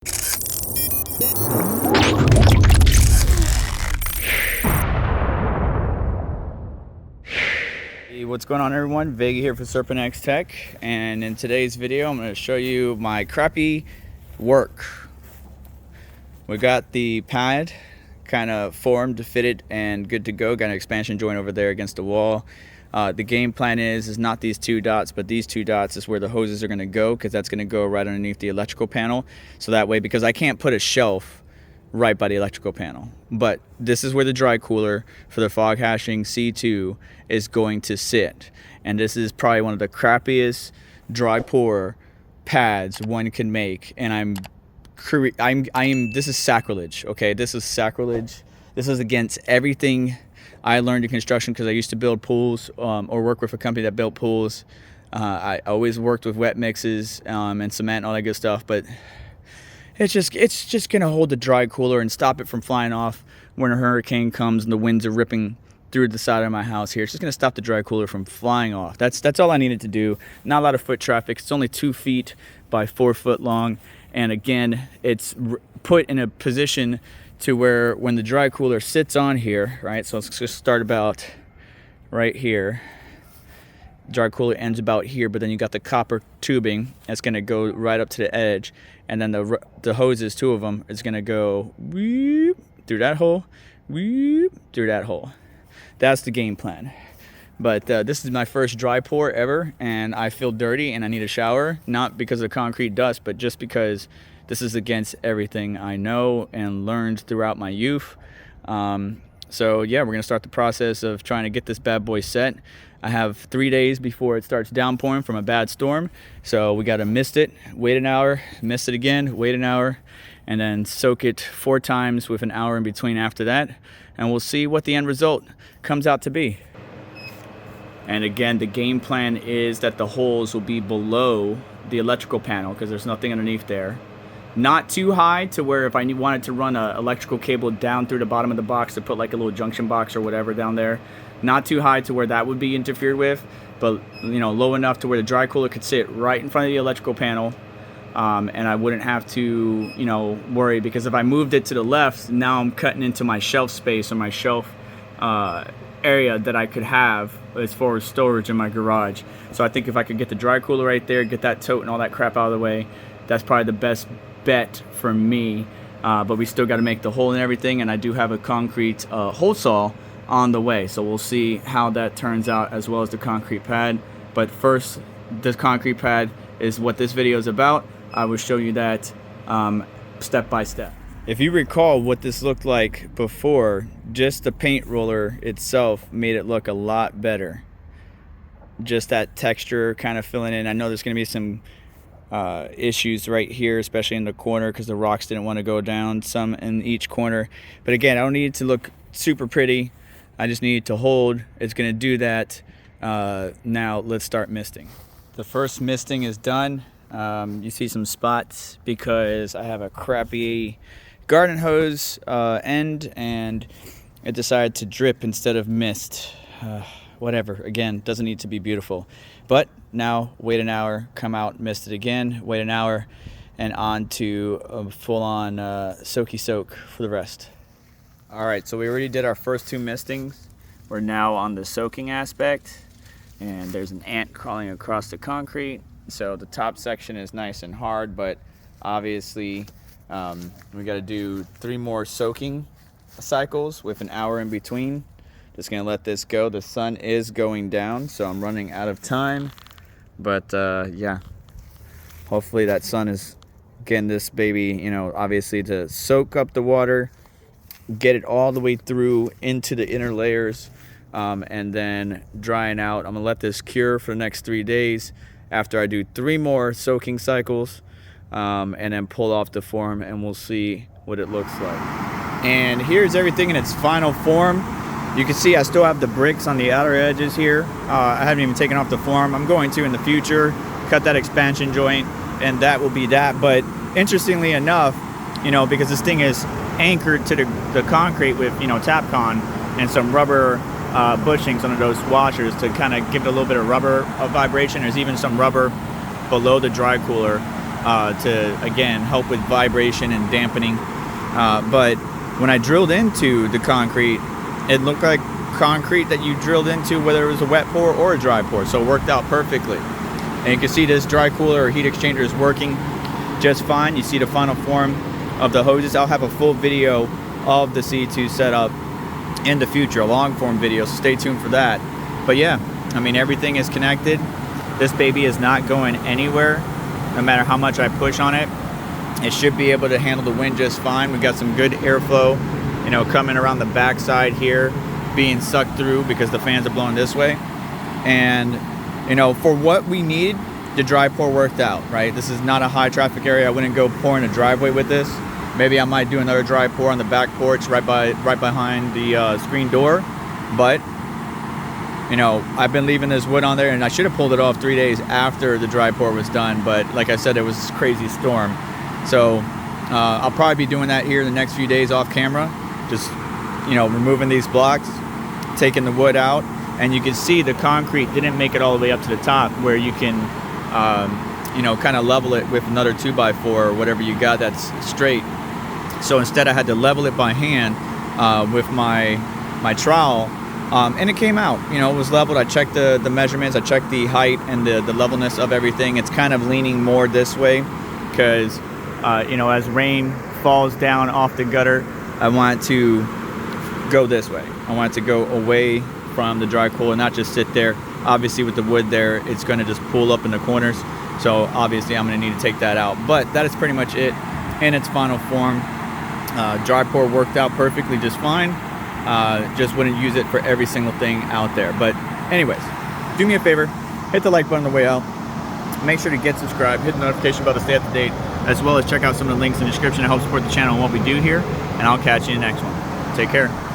Hey, what's going on, everyone? Vega here for SerpentX Tech, and in today's video I'm going to show you my crappy work. We got the pad kind of formed, fitted, and good to go. Got an expansion joint over there against the wall. The game plan is not these two dots, but these two dots is where the hoses are going to go, because that's going to go right underneath the electrical panel. So that way, because I can't put a shelf right by the electrical panel, but this is where the dry cooler for the Foghashing C2 is going to sit, and this is probably one of the crappiest dry pour pads one can make. And this is sacrilege. Okay, this is sacrilege. This is against everything I learned in construction, because I used to build pools or work with a company that built pools. I always worked with wet mixes and cement and all that good stuff, but it's just gonna hold the dry cooler and stop it from flying off when a hurricane comes and the winds are ripping through the side of my house here. It's just gonna stop the dry cooler from flying off. That's all I needed to do. Not a lot of foot traffic. It's only 2 feet by 4 foot long, and again, it's put in a position to where when the dry cooler sits on here, right? So let's just start about right here. Dry cooler ends about here, but then you got the copper tubing that's going to go right up to the edge, and then the hoses, 2 of them, is going to go through that hole, through that hole. That's the game plan. But this is my first dry pour ever, and I feel dirty and I need a shower, not because of concrete dust, but just because this is against everything I know and learned throughout my youth. So yeah, we're gonna start the process of trying to get this bad boy set. I have 3 days before it starts downpouring from a bad storm, so we gotta mist it, wait an hour, mist it again, wait an hour, and then soak it 4 times with an hour in between after that, and we'll see what the end result comes out to be. And again, the game plan is that the holes will be below the electrical panel, because there's nothing underneath there. Not too high to where if I wanted to run an electrical cable down through the bottom of the box to put like a little junction box or whatever down there. Not too high to where that would be interfered with, but low enough to where the dry cooler could sit right in front of the electrical panel, and I wouldn't have to worry, because if I moved it to the left, now I'm cutting into my shelf space or my shelf area that I could have as far as storage in my garage. So I think if I could get the dry cooler right there, get that tote and all that crap out of the way, that's probably the best bet for me. But we still got to make the hole and everything, and I do have a concrete hole saw on the way, so we'll see how that turns out, as well as the concrete pad. But first, this concrete pad is what this video is about. I will show you that step by step. If you recall what this looked like before, just the paint roller itself made it look a lot better. Just that texture kind of filling in. I know there's going to be some issues right here, especially in the corner, because the rocks didn't want to go down, some in each corner. But again, I don't need it to look super pretty. I just need it to hold. It's going to do that. Now let's start misting. The first misting is done. You see some spots because I have a crappy garden hose end, and it decided to drip instead of mist. Whatever, again, doesn't need to be beautiful. But now wait an hour, come out, mist it again, wait an hour, and on to a full-on soaky soak for the rest. All right, so we already did our first 2 mistings. We're now on the soaking aspect, and there's an ant crawling across the concrete. So the top section is nice and hard, but obviously we got to do 3 more soaking cycles with an hour in between. Just gonna let this go. The sun is going down, so I'm running out of time, but yeah, hopefully that sun is getting this baby, obviously to soak up the water, get it all the way through into the inner layers, and then drying out. I'm gonna let this cure for the next 3 days after I do 3 more soaking cycles, and then pull off the form, and we'll see what it looks like. And here's everything in its final form. You can see I still have the bricks on the outer edges here. I haven't even taken off the form. I'm going to in the future cut that expansion joint, and that will be that. But interestingly enough, because this thing is anchored to the concrete with Tapcon and some rubber bushings under those washers to kind of give it a little bit of rubber vibration. There's even some rubber below the dry cooler. to, again, help with vibration and dampening. But when I drilled into the concrete, it looked like concrete that you drilled into, whether it was a wet pour or a dry pour, so it worked out perfectly. And you can see this dry cooler or heat exchanger is working just fine. You see the final form of the hoses. I'll have a full video of the C2 setup in the future, a long form video, so stay tuned for that. But yeah, I mean, everything is connected. This baby is not going anywhere, no matter how much I push on it. It should be able to handle the wind just fine. We've got some good airflow, you know, coming around the backside here, being sucked through because the fans are blowing this way. And, you know, for what we need, the dry pour worked out, right? This is not a high traffic area. I wouldn't go pour in a driveway with this. Maybe I might do another dry pour on the back porch right behind the screen door. But, you know, I've been leaving this wood on there, and I should have pulled it off 3 days after the dry pour was done. But like I said, it was this crazy storm. So I'll probably be doing that here in the next few days off camera. Just, you know, removing these blocks, taking the wood out. And you can see the concrete didn't make it all the way up to the top where you can, you know, kind of level it with another 2x4 or whatever you got that's straight. So instead I had to level it by hand with my trowel, and it came out, you know, it was leveled. I checked the measurements, I checked the height and the levelness of everything. It's kind of leaning more this way because, you know, as rain falls down off the gutter, I want it to go this way. I want it to go away from the dry cooler, not just sit there. Obviously with the wood there, it's going to just pull up in the corners. So obviously I'm going to need to take that out. But that is pretty much it in its final form. Dry pour worked out perfectly just fine. Just wouldn't use it for every single thing out there. But anyways, do me a favor, hit the like button on the way out. Make sure to get subscribed, hit the notification bell to stay up to date, as well as check out some of the links in the description to help support the channel and what we do here. And I'll catch you in the next one. Take care.